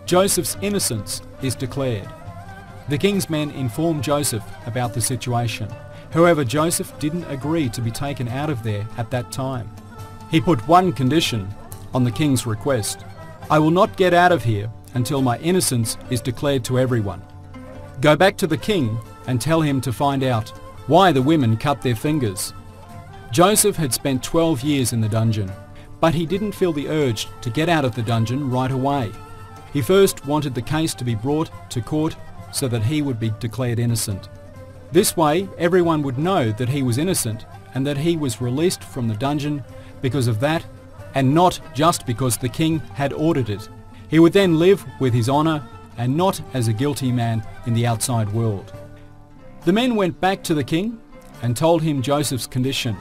Joseph's innocence is declared. The king's men inform Joseph about the situation. However, Joseph didn't agree to be taken out of there at that time. He put one condition on the king's request. I will not get out of here until my innocence is declared to everyone. Go back to the king and tell him to find out why the women cut their fingers. Joseph had spent 12 years in the dungeon, but he didn't feel the urge to get out of the dungeon right away. He first wanted the case to be brought to court so that he would be declared innocent. This way, everyone would know that he was innocent and that he was released from the dungeon because of that, and not just because the king had ordered it. He would then live with his honour and not as a guilty man in the outside world. The men went back to the king and told him Joseph's condition.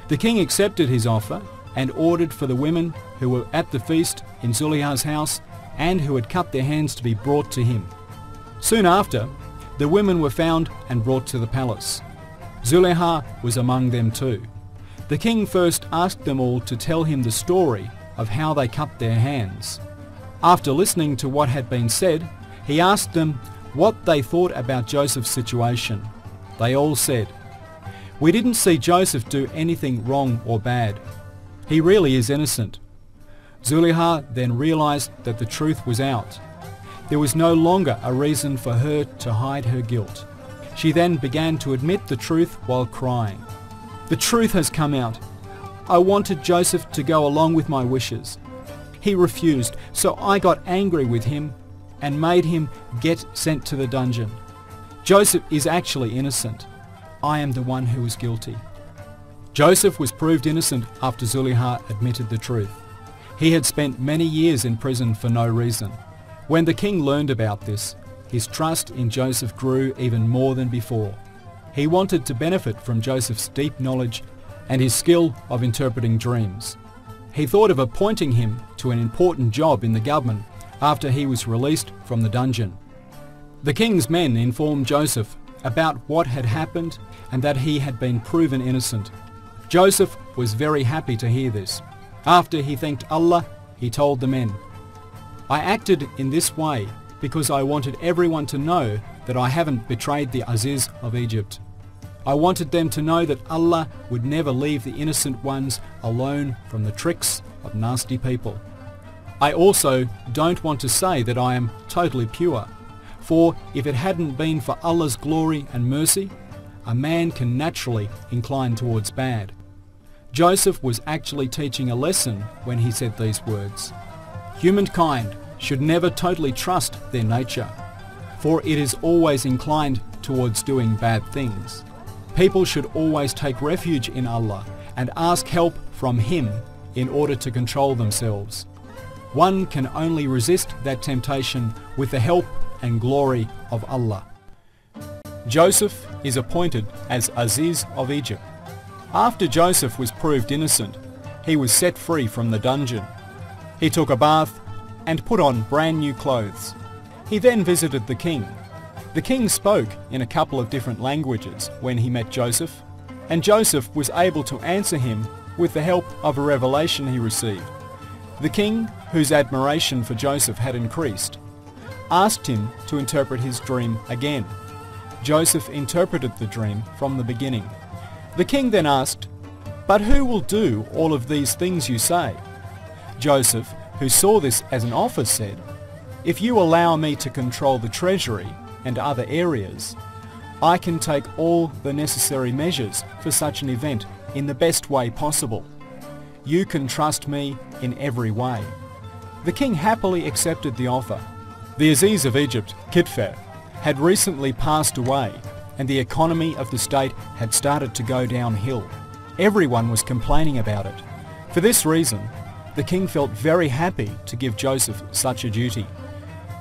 The king accepted his offer and ordered for the women who were at the feast in Zuleiha's house and who had cut their hands to be brought to him. Soon after, the women were found and brought to the palace. Zuleiha was among them too. The king first asked them all to tell him the story of how they cut their hands. After listening to what had been said, he asked them what they thought about Joseph's situation. They all said, "We didn't see Joseph do anything wrong or bad. He really is innocent." Zuleiha then realized that the truth was out. There was no longer a reason for her to hide her guilt. She then began to admit the truth while crying. "The truth has come out. I wanted Joseph to go along with my wishes. He refused, so I got angry with him and made him get sent to the dungeon. Joseph is actually innocent. I am the one who is guilty." Joseph was proved innocent after Zuleiha admitted the truth. He had spent many years in prison for no reason. When the king learned about this, his trust in Joseph grew even more than before. He wanted to benefit from Joseph's deep knowledge and his skill of interpreting dreams. He thought of appointing him to an important job in the government after he was released from the dungeon. The king's men informed Joseph about what had happened and that he had been proven innocent. Joseph was very happy to hear this. After he thanked Allah, he told the men, "I acted in this way because I wanted everyone to know that I haven't betrayed the Aziz of Egypt. I wanted them to know that Allah would never leave the innocent ones alone from the tricks of nasty people. I also don't want to say that I am totally pure, for if it hadn't been for Allah's glory and mercy, a man can naturally incline towards bad." Joseph was actually teaching a lesson when he said these words. Humankind should never totally trust their nature, for it is always inclined towards doing bad things. People should always take refuge in Allah and ask help from Him in order to control themselves. One can only resist that temptation with the help and glory of Allah. Joseph is appointed as Aziz of Egypt. After Joseph was proved innocent, he was set free from the dungeon. He took a bath and put on brand new clothes. He then visited the king. The king spoke in a couple of different languages when he met Joseph, and Joseph was able to answer him with the help of a revelation he received. The king, whose admiration for Joseph had increased, asked him to interpret his dream again. Joseph interpreted the dream from the beginning. The king then asked, "But who will do all of these things you say?" Joseph, who saw this as an offer, said, "If you allow me to control the treasury and other areas, I can take all the necessary measures for such an event in the best way possible. You can trust me in every way." The king happily accepted the offer. The Aziz of Egypt, Kitfer, had recently passed away, and the economy of the state had started to go downhill. Everyone was complaining about it. For this reason, the king felt very happy to give Joseph such a duty.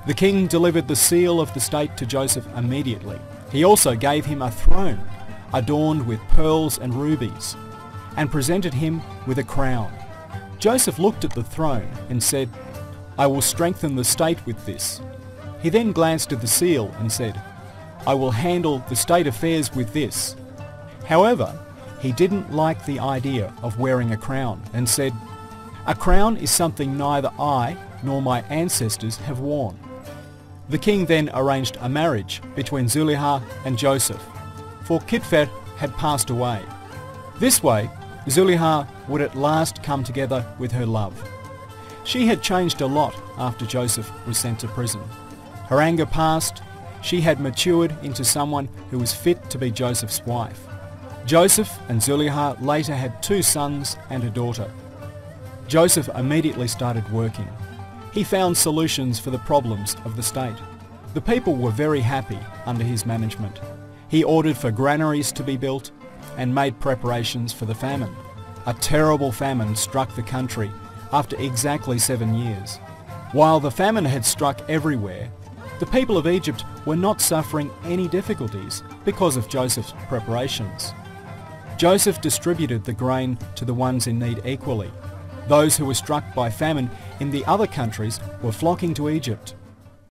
The king delivered the seal of the state to Joseph immediately. He also gave him a throne adorned with pearls and rubies, and presented him with a crown. Joseph looked at the throne and said, "I will strengthen the state with this." He then glanced at the seal and said, "I will handle the state affairs with this." However, he didn't like the idea of wearing a crown and said, "A crown is something neither I nor my ancestors have worn." The king then arranged a marriage between Zuliha and Joseph, for Kitfer had passed away. This way, Zuliha would at last come together with her love. She had changed a lot after Joseph was sent to prison. Her anger passed. She had matured into someone who was fit to be Joseph's wife. Joseph and Zuliha later had 2 sons and a daughter. Joseph immediately started working. He found solutions for the problems of the state. The people were very happy under his management. He ordered for granaries to be built and made preparations for the famine. A terrible famine struck the country after exactly 7 years. While the famine had struck everywhere, the people of Egypt were not suffering any difficulties because of Joseph's preparations. Joseph distributed the grain to the ones in need equally. Those who were struck by famine in the other countries were flocking to Egypt.